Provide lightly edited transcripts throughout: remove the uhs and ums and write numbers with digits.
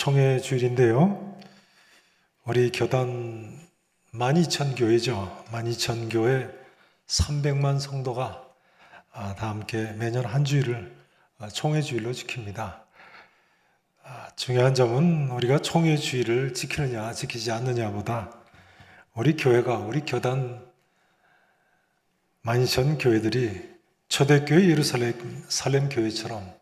총회 주일인데요. 우리 교단 12,000교회죠. 12,000교회 300만 성도가 다 함께 매년 한 주일을 총회 주일로 지킵니다. 중요한 점은 우리가 총회 주일을 지키느냐 지키지 않느냐보다 우리 교회가, 우리 교단 12,000교회들이 초대교회 예루살렘 교회처럼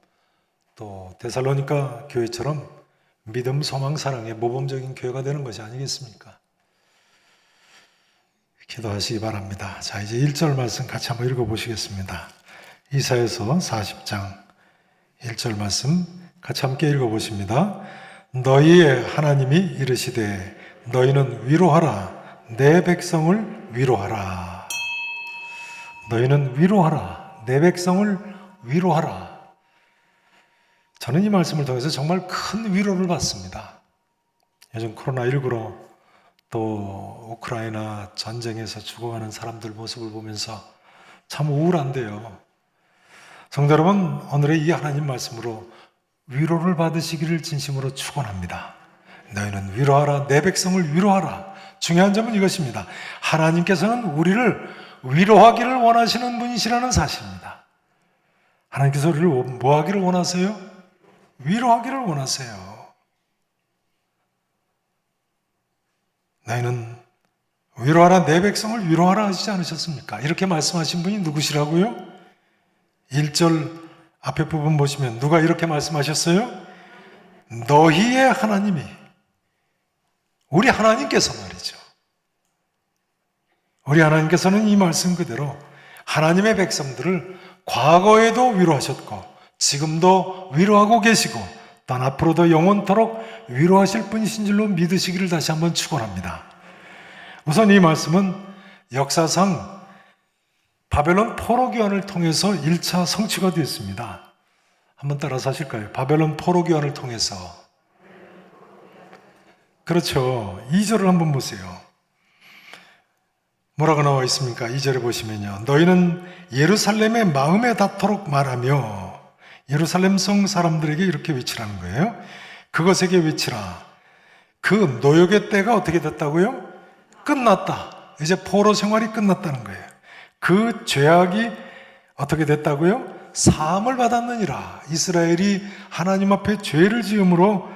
또 데살로니가 교회처럼 믿음, 소망, 사랑의 모범적인 교회가 되는 것이 아니겠습니까? 기도하시기 바랍니다. 자, 이제 1절 말씀 같이 한번 읽어보시겠습니다. 이사야서 40장 1절 말씀 같이 함께 읽어보십니다. 너희의 하나님이 이르시되 너희는 위로하라, 내 백성을 위로하라. 너희는 위로하라, 내 백성을 위로하라. 저는 이 말씀을 통해서 정말 큰 위로를 받습니다. 요즘 코로나19로 또 우크라이나 전쟁에서 죽어가는 사람들 모습을 보면서 참 우울한데요. 성도 여러분, 오늘의 이 하나님 말씀으로 위로를 받으시기를 진심으로 축원합니다. 너희는 위로하라, 내 백성을 위로하라. 중요한 점은 이것입니다. 하나님께서는 우리를 위로하기를 원하시는 분이시라는 사실입니다. 하나님께서 우리를 뭐 하기를 원하세요? 위로하기를 원하세요. 너희는 위로하라, 내 백성을 위로하라 하시지 않으셨습니까? 이렇게 말씀하신 분이 누구시라고요? 1절 앞에 부분 보시면 누가 이렇게 말씀하셨어요? 너희의 하나님이, 우리 하나님께서 말이죠. 우리 하나님께서는 이 말씀 그대로 하나님의 백성들을 과거에도 위로하셨고 지금도 위로하고 계시고 또한 앞으로도 영원토록 위로하실 분이신 줄로 믿으시기를 다시 한번 축원합니다. 우선 이 말씀은 역사상 바벨론 포로 교환을 통해서 1차 성취가 되었습니다. 한번 따라서 하실까요? 바벨론 포로 교환을 통해서. 그렇죠. 2절을 한번 보세요. 뭐라고 나와 있습니까? 2절에 보시면요. 너희는 예루살렘의 마음에 닿도록 말하며 예루살렘 성 사람들에게 이렇게 외치라는 거예요. 그것에게 외치라. 그 노역의 때가 어떻게 됐다고요? 끝났다. 이제 포로 생활이 끝났다는 거예요. 그 죄악이 어떻게 됐다고요? 사함을 받았느니라. 이스라엘이 하나님 앞에 죄를 지음으로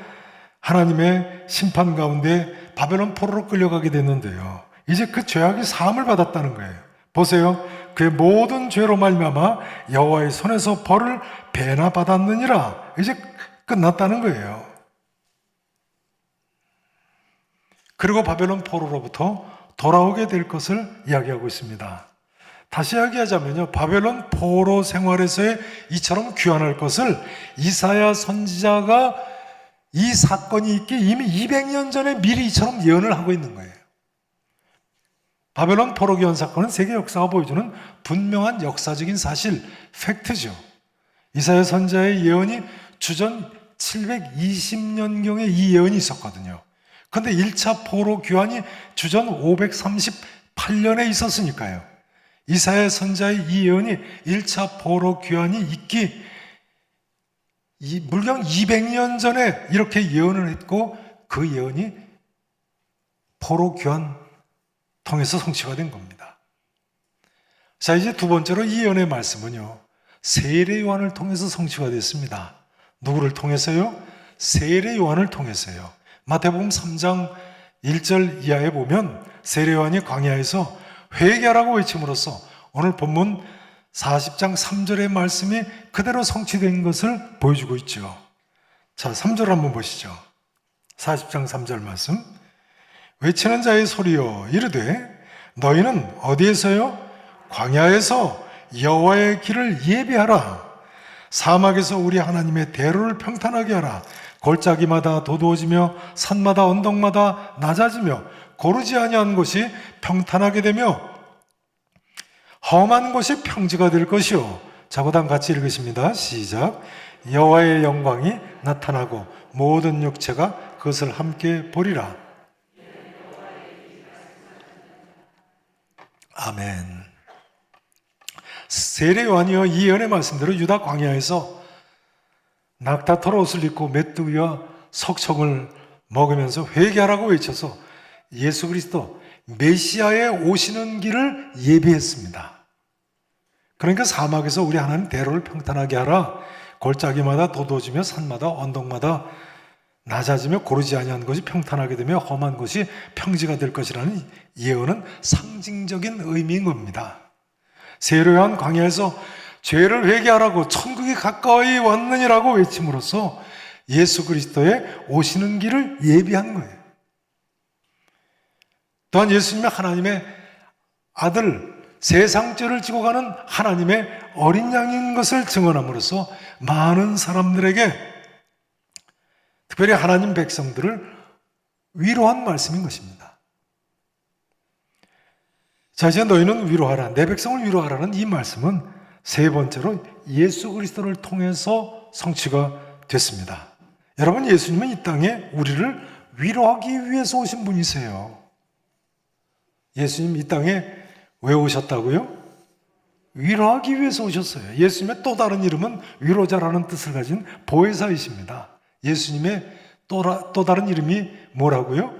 하나님의 심판 가운데 바벨론 포로로 끌려가게 됐는데요. 이제 그 죄악이 사함을 받았다는 거예요. 보세요. 그의 모든 죄로 말미암아 여호와의 손에서 벌을 배나 받았느니라. 이제 끝났다는 거예요. 그리고 바벨론 포로로부터 돌아오게 될 것을 이야기하고 있습니다. 다시 이야기하자면요, 바벨론 포로 생활에서의 이처럼 귀환할 것을 이사야 선지자가 이 사건이 있기 이미 200년 전에 미리 이처럼 예언을 하고 있는 거예요. 바벨론 포로 귀환 사건은 세계 역사가 보여주는 분명한 역사적인 사실, 팩트죠. 이사야 선지자의 예언이 주전 720년경에 이 예언이 있었거든요. 그런데 1차 포로 귀환이 주전 538년에 있었으니까요. 이사야 선지자의 이 예언이 1차 포로 귀환이 있기 물경 200년 전에 이렇게 예언을 했고 그 예언이 포로 귀환 통해서 성취가 된 겁니다. 자, 이제 두 번째로 이 예언의 말씀은요, 세례 요한을 통해서 성취가 됐습니다. 누구를 통해서요? 세례 요한을 통해서요. 마태복음 3장 1절 이하에 보면 세례 요한이 광야에서 회개하라고 외침으로써 오늘 본문 40장 3절의 말씀이 그대로 성취된 것을 보여주고 있죠. 자, 3절 한번 보시죠. 40장 3절 말씀. 외치는 자의 소리여 이르되 너희는 어디에서요? 광야에서 여호와의 길을 예비하라. 사막에서 우리 하나님의 대로를 평탄하게 하라. 골짜기마다 도두어지며 산마다 언덕마다 낮아지며 고르지 아니한 곳이 평탄하게 되며 험한 곳이 평지가 될 것이요. 자, 그다음 같이 읽으십니다. 시작. 여호와의 영광이 나타나고 모든 육체가 그것을 함께 보리라. 아멘. 세례 요한이요, 이 예언의 말씀대로 유다 광야에서 낙타털 옷을 입고 메뚜기와 석청을 먹으면서 회개하라고 외쳐서 예수 그리스도 메시아의 오시는 길을 예비했습니다. 그러니까 사막에서 우리 하나님 대로를 평탄하게 하라. 골짜기마다 도도지며 산마다 언덕마다 낮아지며 고르지 아니한 것이 평탄하게 되며 험한 것이 평지가 될 것이라는 예언은 상징적인 의미인 겁니다. 세례요한 광야에서 죄를 회개하라고 천국이 가까이 왔느니라고 외침으로써 예수 그리스도의 오시는 길을 예비한 거예요. 또한 예수님의 하나님의 아들, 세상 죄를 지고 가는 하나님의 어린 양인 것을 증언함으로써 많은 사람들에게, 특별히 하나님 백성들을 위로한 말씀인 것입니다. 자, 이제 너희는 위로하라, 내 백성을 위로하라는 이 말씀은 세 번째로 예수 그리스도를 통해서 성취가 됐습니다. 여러분, 예수님은 이 땅에 우리를 위로하기 위해서 오신 분이세요. 예수님 이 땅에 왜 오셨다고요? 위로하기 위해서 오셨어요. 예수님의 또 다른 이름은 위로자라는 뜻을 가진 보혜사이십니다. 예수님의 또 다른 이름이 뭐라고요?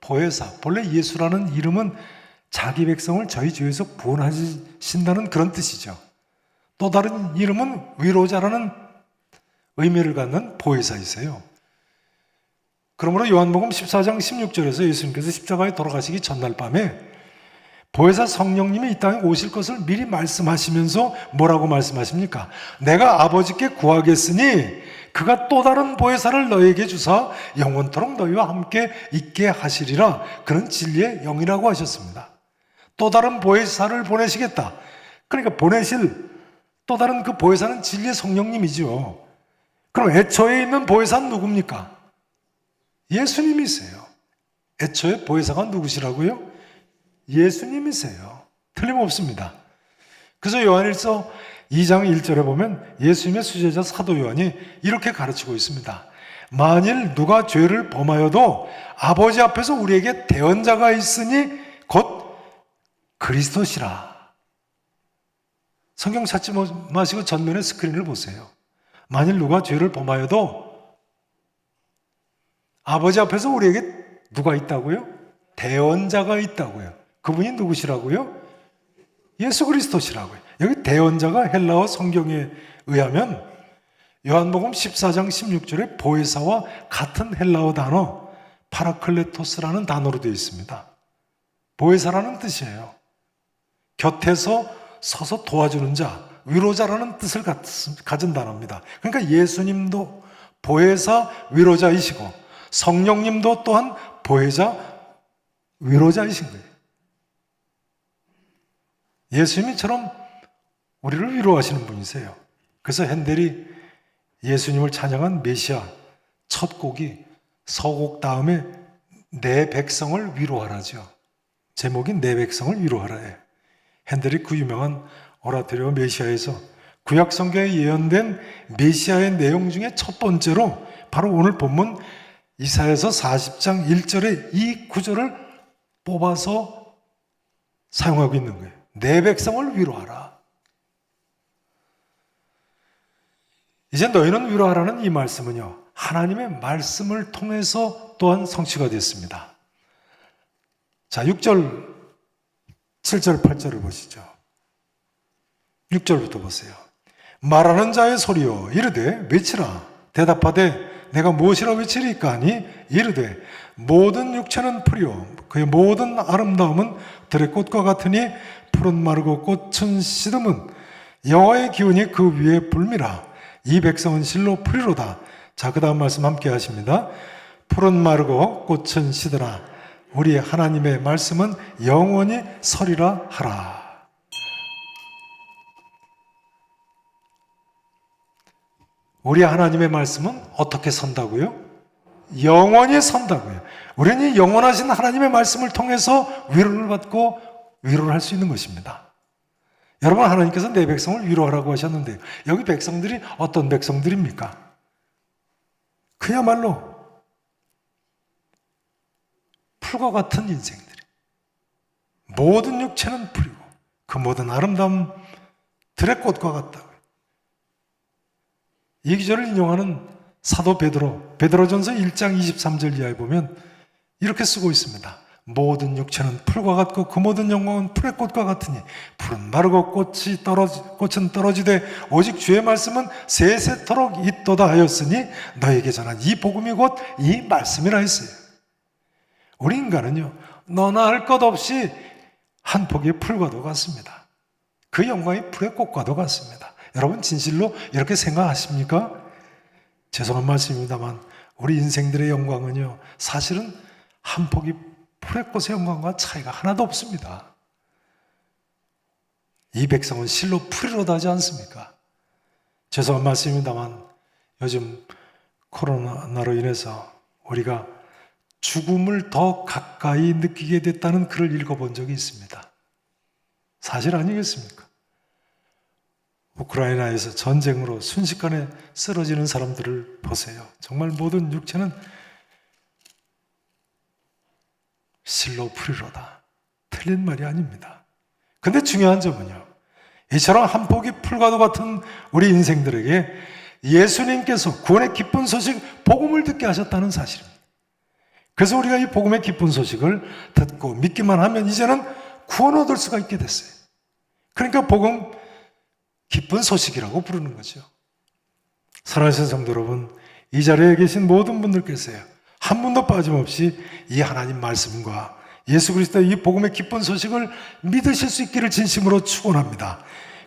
보혜사. 본래 예수라는 이름은 자기 백성을 저희 죄에서 구원하신다는 그런 뜻이죠. 또 다른 이름은 위로자라는 의미를 갖는 보혜사이세요. 그러므로 요한복음 14장 16절에서 예수님께서 십자가에 돌아가시기 전날 밤에 보혜사 성령님이 이 땅에 오실 것을 미리 말씀하시면서 뭐라고 말씀하십니까? 내가 아버지께 구하겠으니 그가 또 다른 보혜사를 너에게 주사 영원토록 너희와 함께 있게 하시리라. 그는 진리의 영이라고 하셨습니다. 또 다른 보혜사를 보내시겠다. 그러니까 보내실 또 다른 그 보혜사는 진리의 성령님이죠. 그럼 애초에 있는 보혜사는 누굽니까? 예수님이세요. 애초에 보혜사가 누구시라고요? 예수님이세요. 틀림없습니다. 그래서 요한일서 2장 1절에 보면 예수님의 수제자 사도 요한이 이렇게 가르치고 있습니다. 만일 누가 죄를 범하여도 아버지 앞에서 우리에게 대언자가 있으니 곧 그리스도시라. 성경 찾지 마시고 전면의 스크린을 보세요. 만일 누가 죄를 범하여도 아버지 앞에서 우리에게 누가 있다고요? 대언자가 있다고요. 그분이 누구시라고요? 예수 그리스도시라고요. 여기 대언자가 헬라어 성경에 의하면 요한복음 14장 16절에 보혜사와 같은 헬라어 단어 파라클레토스라는 단어로 되어 있습니다. 보혜사라는 뜻이에요. 곁에서 서서 도와주는 자, 위로자라는 뜻을 가진 단어입니다. 그러니까 예수님도 보혜사, 위로자이시고 성령님도 또한 보혜자, 위로자이신 거예요. 예수님처럼 우리를 위로하시는 분이세요. 그래서 핸델이 예수님을 찬양한 메시아 첫 곡이 서곡 다음에 내 백성을 위로하라죠. 제목이 내 백성을 위로하라예요. 핸델이 그 유명한 오라토리오 메시아에서 구약 성경에 예언된 메시아의 내용 중에 첫 번째로 바로 오늘 본문 이사야서 40장 1절의 이 구절을 뽑아서 사용하고 있는 거예요. 내 백성을 위로하라. 이제 너희는 위로하라는 이 말씀은요, 하나님의 말씀을 통해서 또한 성취가 됐습니다. 자, 6절, 7절, 8절을 보시죠. 6절부터 보세요. 말하는 자의 소리여 이르되 외치라. 대답하되 내가 무엇이라 외치리까 하니 이르되 모든 육체는 풀이요 그의 모든 아름다움은 들의 꽃과 같으니 푸른 마르고 꽃은 시듬은 여호와의 기운이 그 위에 불미라. 이 백성은 실로 풀이로다. 자, 그 다음 말씀 함께 하십니다. 푸른 마르고 꽃은 시드라. 우리 하나님의 말씀은 영원히 서리라 하라. 우리 하나님의 말씀은 어떻게 선다고요? 영원히 선다고요. 우리는 이 영원하신 하나님의 말씀을 통해서 위로를 받고 위로를 할 수 있는 것입니다. 여러분, 하나님께서 내 백성을 위로하라고 하셨는데 여기 백성들이 어떤 백성들입니까? 그야말로 풀과 같은 인생들이, 모든 육체는 풀이고 그 모든 아름다움 들의 꽃과 같다고요. 이 기절을 인용하는 사도 베드로전서 1장 23절 이하에 보면 이렇게 쓰고 있습니다. 모든 육체는 풀과 같고 그 모든 영광은 풀의 꽃과 같으니 풀은 마르고 꽃은 떨어지되 오직 주의 말씀은 세세토록 있도다 하였으니 너에게 전한 이 복음이 곧 이 말씀이라 했어요. 우리 인간은요, 너나 할 것 없이 한 폭의 풀과도 같습니다. 그 영광이 풀의 꽃과도 같습니다. 여러분 진실로 이렇게 생각하십니까? 죄송한 말씀입니다만 우리 인생들의 영광은요, 사실은 한 폭이 풀의 꽃의 영광과 차이가 하나도 없습니다. 이 백성은 실로 풀이로다 하지 않습니까? 죄송한 말씀입니다만 요즘 코로나로 인해서 우리가 죽음을 더 가까이 느끼게 됐다는 글을 읽어본 적이 있습니다. 사실 아니겠습니까? 우크라이나에서 전쟁으로 순식간에 쓰러지는 사람들을 보세요. 정말 모든 육체는 실로 풀이로다. 틀린 말이 아닙니다. 근데 중요한 점은요, 이처럼 한 폭이 풀과도 같은 우리 인생들에게 예수님께서 구원의 기쁜 소식, 복음을 듣게 하셨다는 사실입니다. 그래서 우리가 이 복음의 기쁜 소식을 듣고 믿기만 하면 이제는 구원 얻을 수가 있게 됐어요. 그러니까 복음 기쁜 소식이라고 부르는 거죠. 사랑하시는 성도 여러분, 이 자리에 계신 모든 분들께서요, 한 분도 빠짐없이 이 하나님 말씀과 예수 그리스도의 이 복음의 기쁜 소식을 믿으실 수 있기를 진심으로 축원합니다.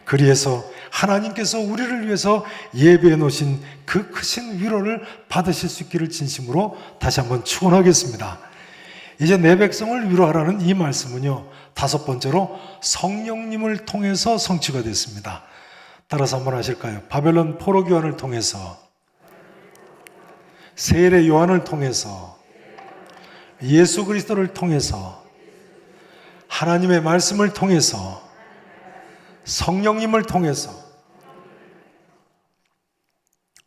그리해서 하나님께서 우리를 위해서 예배해 놓으신 그 크신 위로를 받으실 수 있기를 진심으로 다시 한번 축원하겠습니다. 이제 내 백성을 위로하라는 이 말씀은요, 다섯 번째로 성령님을 통해서 성취가 됐습니다. 따라서 한번 하실까요? 바벨론 포로 교환을 통해서, 세례 요한을 통해서, 예수 그리스도를 통해서, 하나님의 말씀을 통해서, 성령님을 통해서.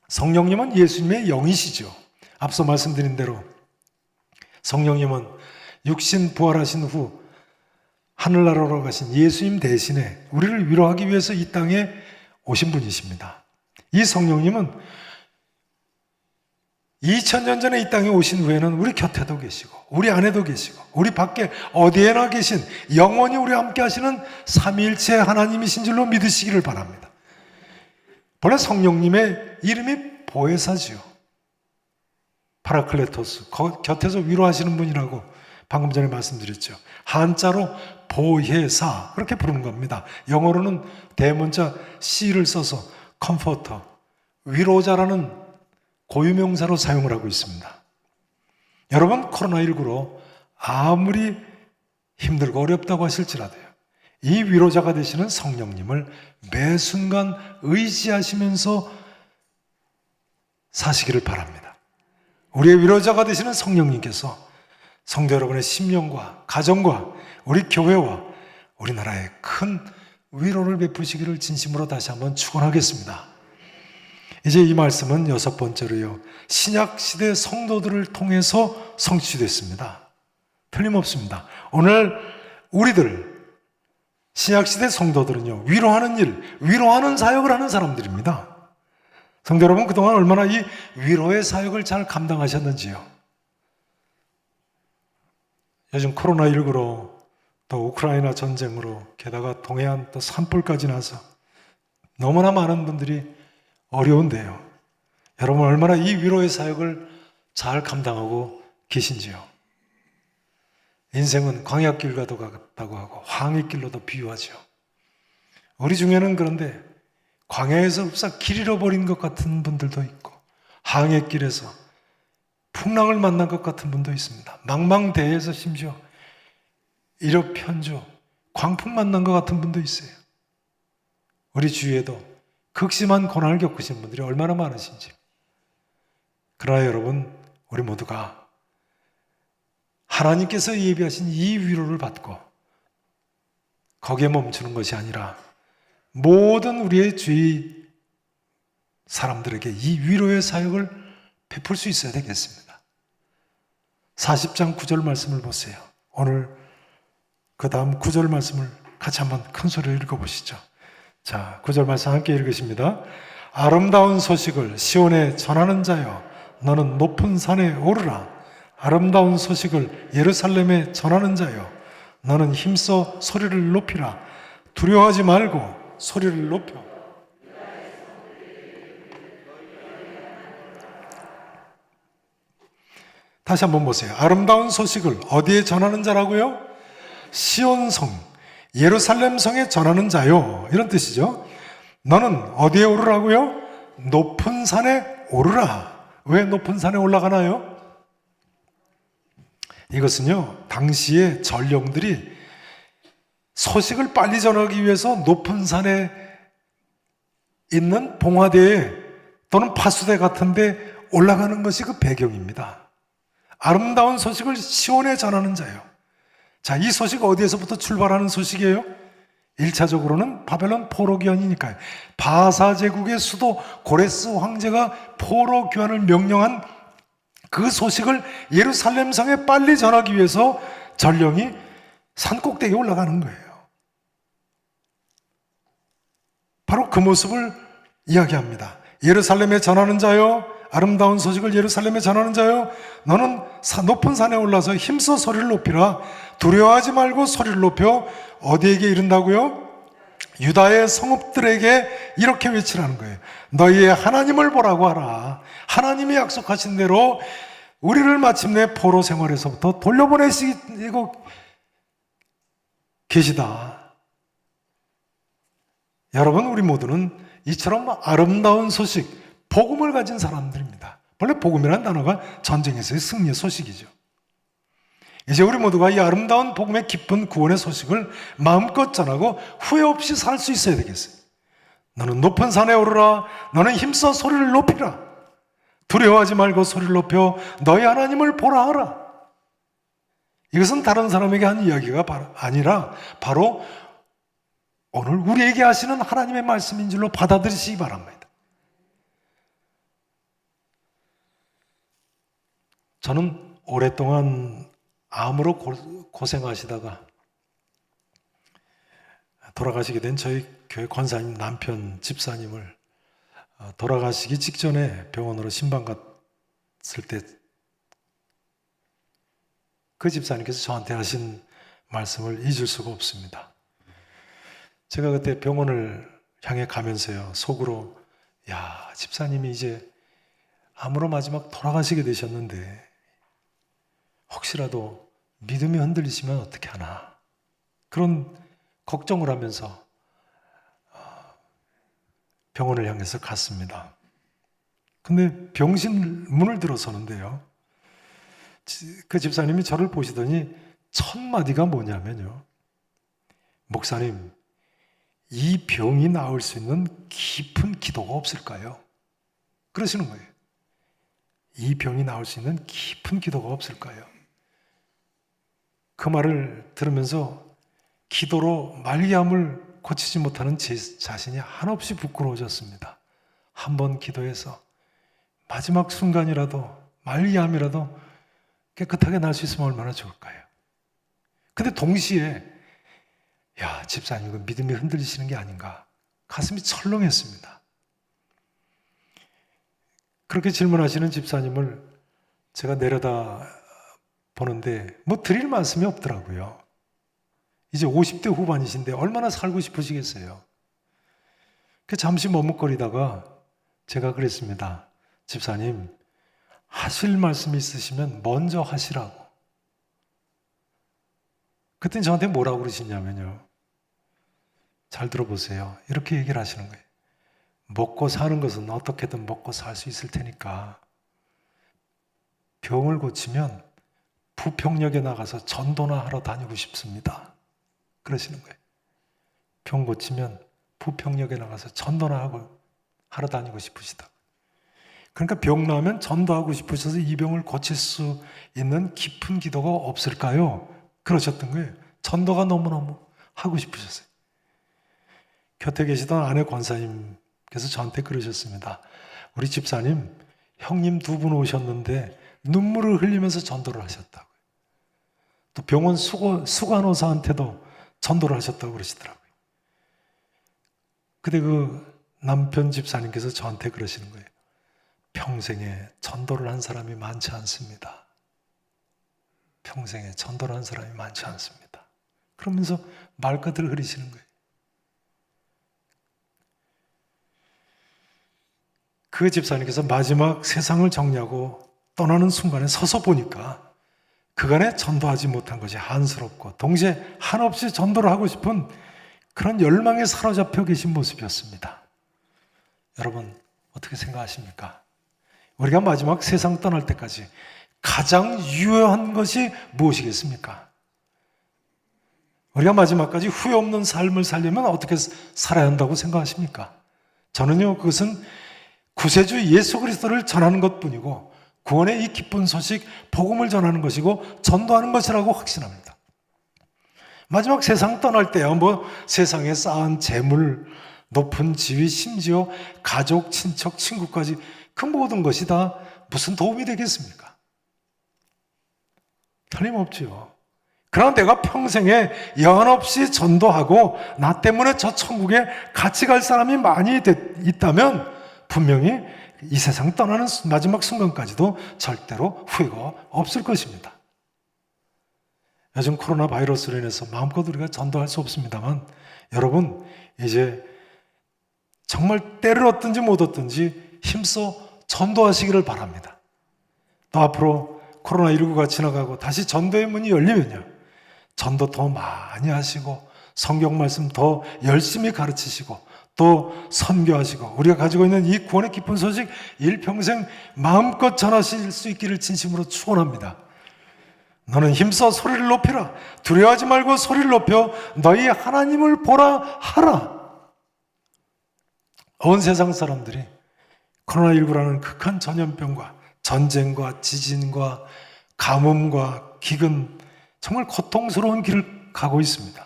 성령님은 예수님의 영이시죠. 앞서 말씀드린 대로 성령님은 육신 부활하신 후 하늘나라로 가신 예수님 대신에 우리를 위로하기 위해서 이 땅에 오신 분이십니다. 이 성령님은 2000년 전에 이 땅에 오신 후에는 우리 곁에도 계시고 우리 안에도 계시고 우리 밖에 어디에나 계신 영원히 우리와 함께 하시는 삼위일체 하나님이신 줄로 믿으시기를 바랍니다. 본래 성령님의 이름이 보혜사지요. 파라클레토스, 곁에서 위로하시는 분이라고 방금 전에 말씀드렸죠. 한자로 보혜사, 그렇게 부르는 겁니다. 영어로는 대문자 C를 써서 컴포터, 위로자라는 고유명사로 사용을 하고 있습니다. 여러분, 코로나19로 아무리 힘들고 어렵다고 하실지라도요, 이 위로자가 되시는 성령님을 매 순간 의지하시면서 사시기를 바랍니다. 우리의 위로자가 되시는 성령님께서 성도 여러분의 심령과 가정과 우리 교회와 우리나라에 큰 위로를 베푸시기를 진심으로 다시 한번 축원하겠습니다. 이제 이 말씀은 여섯 번째로요, 신약시대 성도들을 통해서 성취됐습니다. 틀림없습니다. 오늘 우리들 신약시대 성도들은요, 위로하는 일, 위로하는 사역을 하는 사람들입니다. 성도 여러분, 그동안 얼마나 이 위로의 사역을 잘 감당하셨는지요. 요즘 코로나19로 또 우크라이나 전쟁으로 게다가 동해안 또 산불까지 나서 너무나 많은 분들이 어려운데요. 여러분 얼마나 이 위로의 사역을 잘 감당하고 계신지요. 인생은 광야길과도 같다고 하고 황해길로도 비유하죠. 우리 중에는 그런데 광야에서 흡사 길 잃어버린 것 같은 분들도 있고 황해길에서 풍랑을 만난 것 같은 분도 있습니다. 망망대해에서 심지어 일업현조, 광풍 만난 것 같은 분도 있어요. 우리 주위에도 극심한 고난을 겪으신 분들이 얼마나 많으신지. 그러나 여러분, 우리 모두가 하나님께서 예비하신 이 위로를 받고 거기에 멈추는 것이 아니라 모든 우리의 주위 사람들에게 이 위로의 사역을 베풀 수 있어야 되겠습니다. 40장 9절 말씀을 보세요. 오늘 그 다음 9절 말씀을 같이 한번 큰 소리로 읽어보시죠. 자, 9절 말씀 함께 읽으십니다. 아름다운 소식을 시온에 전하는 자여, 너는 높은 산에 오르라. 아름다운 소식을 예루살렘에 전하는 자여, 너는 힘써 소리를 높이라. 두려워하지 말고 소리를 높여. 다시 한번 보세요. 아름다운 소식을 어디에 전하는 자라고요? 시온성, 예루살렘 성에 전하는 자요. 이런 뜻이죠. 너는 어디에 오르라고요? 높은 산에 오르라. 왜 높은 산에 올라가나요? 이것은요, 당시에 전령들이 소식을 빨리 전하기 위해서 높은 산에 있는 봉화대에 또는 파수대 같은 데 올라가는 것이 그 배경입니다. 아름다운 소식을 시온에 전하는 자요. 자, 이 소식 어디에서부터 출발하는 소식이에요? 1차적으로는 바벨론 포로 귀환이니까요. 바사 제국의 수도 고레스 황제가 포로 귀환을 명령한 그 소식을 예루살렘 성에 빨리 전하기 위해서 전령이 산 꼭대기에 올라가는 거예요. 바로 그 모습을 이야기합니다. 예루살렘에 전하는 자요, 아름다운 소식을 예루살렘에 전하는 자요, 너는 높은 산에 올라서 힘써 소리를 높이라. 두려워하지 말고 소리를 높여. 어디에게 이른다고요? 유다의 성읍들에게 이렇게 외치라는 거예요. 너희의 하나님을 보라고 하라. 하나님이 약속하신 대로 우리를 마침내 포로 생활에서부터 돌려보내시고 계시다. 여러분, 우리 모두는 이처럼 아름다운 소식, 복음을 가진 사람들입니다. 원래 복음이라는 단어가 전쟁에서의 승리의 소식이죠. 이제 우리 모두가 이 아름다운 복음의 기쁜 구원의 소식을 마음껏 전하고 후회 없이 살 수 있어야 되겠어요. 너는 높은 산에 오르라. 너는 힘써 소리를 높이라. 두려워하지 말고 소리를 높여 너희 하나님을 보라 하라. 이것은 다른 사람에게 한 이야기가 아니라 바로 오늘 우리에게 하시는 하나님의 말씀인 줄로 받아들이시기 바랍니다. 저는 오랫동안 암으로 고생하시다가 돌아가시게 된 저희 교회 권사님 남편 집사님을 돌아가시기 직전에 병원으로 신방 갔을 때 그 집사님께서 저한테 하신 말씀을 잊을 수가 없습니다. 제가 그때 병원을 향해 가면서요, 속으로, 야, 집사님이 이제 암으로 마지막 돌아가시게 되셨는데 혹시라도 믿음이 흔들리시면 어떻게 하나, 그런 걱정을 하면서 병원을 향해서 갔습니다. 근데 병실 문을 들어서는데요, 그 집사님이 저를 보시더니 첫 마디가 뭐냐면요, 목사님, 이 병이 나을 수 있는 깊은 기도가 없을까요? 그러시는 거예요. 이 병이 나을 수 있는 깊은 기도가 없을까요? 그 말을 들으면서 기도로 말기암을 고치지 못하는 제 자신이 한없이 부끄러워졌습니다. 한번 기도해서 마지막 순간이라도 말기암이라도 깨끗하게 날 수 있으면 얼마나 좋을까요? 근데 동시에 야, 집사님, 이거 믿음이 흔들리시는 게 아닌가, 가슴이 철렁했습니다. 그렇게 질문하시는 집사님을 제가 내려다 보는데 뭐 드릴 말씀이 없더라고요. 이제 50대 후반이신데 얼마나 살고 싶으시겠어요. 잠시 머뭇거리다가 제가 그랬습니다. 집사님, 하실 말씀이 있으시면 먼저 하시라고. 그때는 저한테 뭐라고 그러시냐면요, 잘 들어보세요. 이렇게 얘기를 하시는 거예요. 먹고 사는 것은 어떻게든 먹고 살 수 있을 테니까 병을 고치면 부평역에 나가서 전도나 하러 다니고 싶습니다. 그러시는 거예요. 병 고치면 부평역에 나가서 전도나 하러 다니고 싶으시다. 그러니까 병 나오면 전도하고 싶으셔서 이 병을 고칠 수 있는 깊은 기도가 없을까요? 그러셨던 거예요. 전도가 너무너무 하고 싶으셨어요. 곁에 계시던 아내 권사님께서 저한테 그러셨습니다. 우리 집사님, 형님 2분 오셨는데 눈물을 흘리면서 전도를 하셨다고요. 또 병원 수간호사한테도 전도를 하셨다고 그러시더라고요. 근데 그 남편 집사님께서 저한테 그러시는 거예요. 평생에 전도를 한 사람이 많지 않습니다. 평생에 전도를 한 사람이 많지 않습니다. 그러면서 말끝을 흐리시는 거예요. 그 집사님께서 마지막 세상을 정리하고 떠나는 순간에 서서 보니까 그간에 전도하지 못한 것이 한스럽고 동시에 한없이 전도를 하고 싶은 그런 열망에 사로잡혀 계신 모습이었습니다. 여러분 어떻게 생각하십니까? 우리가 마지막 세상 떠날 때까지 가장 유효한 것이 무엇이겠습니까? 우리가 마지막까지 후회 없는 삶을 살려면 어떻게 살아야 한다고 생각하십니까? 저는요, 그것은 구세주 예수 그리스도를 전하는 것뿐이고 구원의 이 기쁜 소식, 복음을 전하는 것이고 전도하는 것이라고 확신합니다. 마지막 세상 떠날 때야 세상에 쌓은 재물, 높은 지위, 심지어 가족, 친척, 친구까지 그 모든 것이 다 무슨 도움이 되겠습니까? 틀림없지요. 그러나 내가 평생에 연없이 전도하고 나 때문에 저 천국에 같이 갈 사람이 많이 있다면 분명히 이 세상 떠나는 마지막 순간까지도 절대로 후회가 없을 것입니다. 요즘 코로나 바이러스로 인해서 마음껏 우리가 전도할 수 없습니다만 여러분 이제 정말 때를 얻든지 못 얻든지 힘써 전도하시기를 바랍니다. 또 앞으로 코로나19가 지나가고 다시 전도의 문이 열리면요, 전도 더 많이 하시고 성경 말씀 더 열심히 가르치시고 또 선교하시고 우리가 가지고 있는 이 구원의 기쁜 소식 일평생 마음껏 전하실 수 있기를 진심으로 축원합니다. 너는 힘써 소리를 높이라. 두려워하지 말고 소리를 높여 너희 하나님을 보라 하라. 온 세상 사람들이 코로나19라는 극한 전염병과 전쟁과 지진과 가뭄과 기근, 정말 고통스러운 길을 가고 있습니다.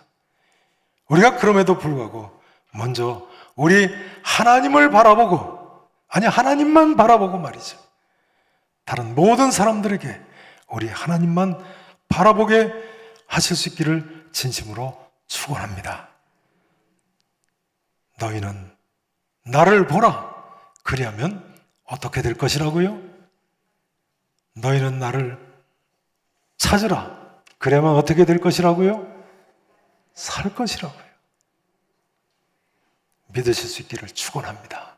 우리가 그럼에도 불구하고 먼저 우리 하나님을 바라보고, 아니 하나님만 바라보고 말이죠, 다른 모든 사람들에게 우리 하나님만 바라보게 하실 수 있기를 진심으로 축원합니다. 너희는 나를 보라. 그리하면 어떻게 될 것이라고요? 너희는 나를 찾으라. 그러면 어떻게 될 것이라고요? 살 것이라고요. 믿으실 수 있기를 축원합니다.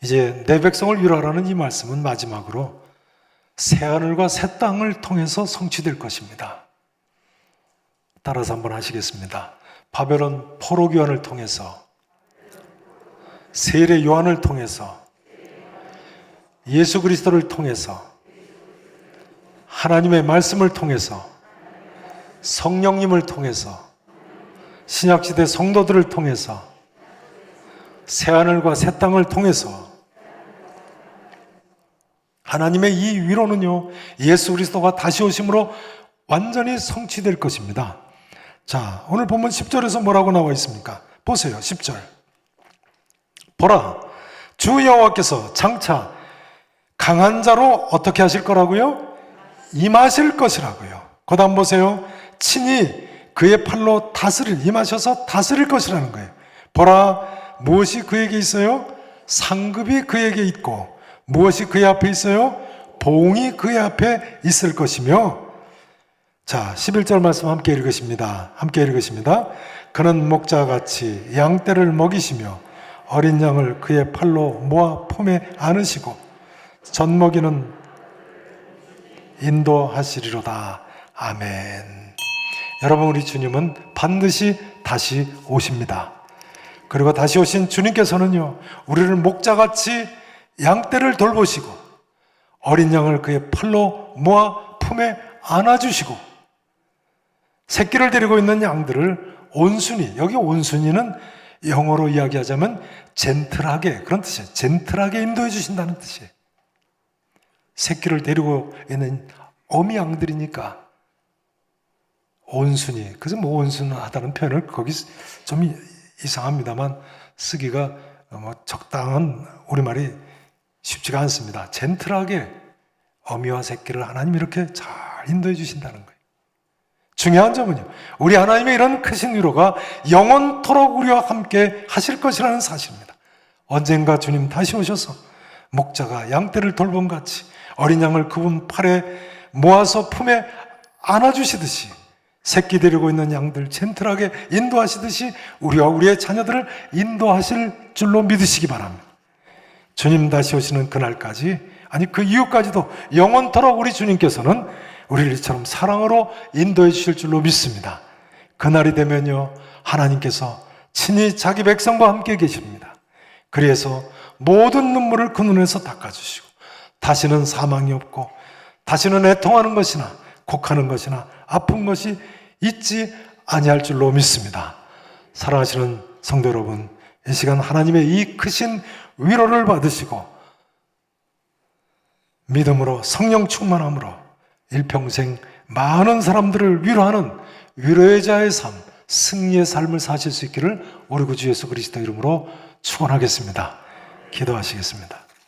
이제 내 백성을 위로하라는 이 말씀은 마지막으로 새하늘과 새 땅을 통해서 성취될 것입니다. 따라서 한번 하시겠습니다. 바벨론 포로 교환을 통해서, 세례 요한을 통해서, 예수 그리스도를 통해서, 하나님의 말씀을 통해서, 성령님을 통해서, 신약시대 성도들을 통해서, 새하늘과 새 땅을 통해서 하나님의 이 위로는요, 예수 그리스도가 다시 오심으로 완전히 성취될 것입니다. 자, 오늘 본문 10절에서 뭐라고 나와 있습니까? 보세요. 10절. 보라, 주 여호와께서 장차 강한 자로 어떻게 하실 거라고요? 임하실 것이라고요. 그 다음 보세요. 친히 그의 팔로 임하셔서 다스릴 것이라는 거예요. 보라, 무엇이 그에게 있어요? 상급이 그에게 있고, 무엇이 그의 앞에 있어요? 보응이 그의 앞에 있을 것이며. 자, 11절 말씀 함께 읽으십니다. 함께 읽으십니다. 그는 목자같이 양떼를 먹이시며 어린 양을 그의 팔로 모아 품에 안으시고 젖먹이는 인도하시리로다. 아멘. 여러분, 우리 주님은 반드시 다시 오십니다. 그리고 다시 오신 주님께서는요, 우리를 목자같이 양떼를 돌보시고 어린 양을 그의 팔로 모아 품에 안아주시고 새끼를 데리고 있는 양들을 온순히, 여기 온순히는 영어로 이야기하자면 젠틀하게, 그런 뜻이에요. 젠틀하게 인도해 주신다는 뜻이에요. 새끼를 데리고 있는 어미 양들이니까 온순히, 그래서 뭐 온순하다는 표현을 거기 좀 이상합니다만 쓰기가 적당한 우리말이 쉽지가 않습니다. 젠틀하게 어미와 새끼를 하나님이 이렇게 잘 인도해 주신다는 거예요. 중요한 점은요, 우리 하나님의 이런 크신 위로가 영원토록 우리와 함께 하실 것이라는 사실입니다. 언젠가 주님 다시 오셔서 목자가 양떼를 돌봄같이 어린 양을 그분 팔에 모아서 품에 안아주시듯이 새끼 데리고 있는 양들 젠틀하게 인도하시듯이 우리와 우리의 자녀들을 인도하실 줄로 믿으시기 바랍니다. 주님 다시 오시는 그날까지, 아니 그 이후까지도 영원토록 우리 주님께서는 우리를 이처럼 사랑으로 인도해 주실 줄로 믿습니다. 그날이 되면요, 하나님께서 친히 자기 백성과 함께 계십니다. 그래서 모든 눈물을 그 눈에서 닦아주시고 다시는 사망이 없고 다시는 애통하는 것이나 곡하는 것이나 아픈 것이 있지 아니할 줄로 믿습니다. 사랑하시는 성도 여러분, 이 시간 하나님의 이 크신 위로를 받으시고 믿음으로 성령 충만함으로 일평생 많은 사람들을 위로하는 위로의 자의 삶, 승리의 삶을 사실 수 있기를 우리 구주 예수 그리스도 이름으로 축원하겠습니다. 기도하시겠습니다.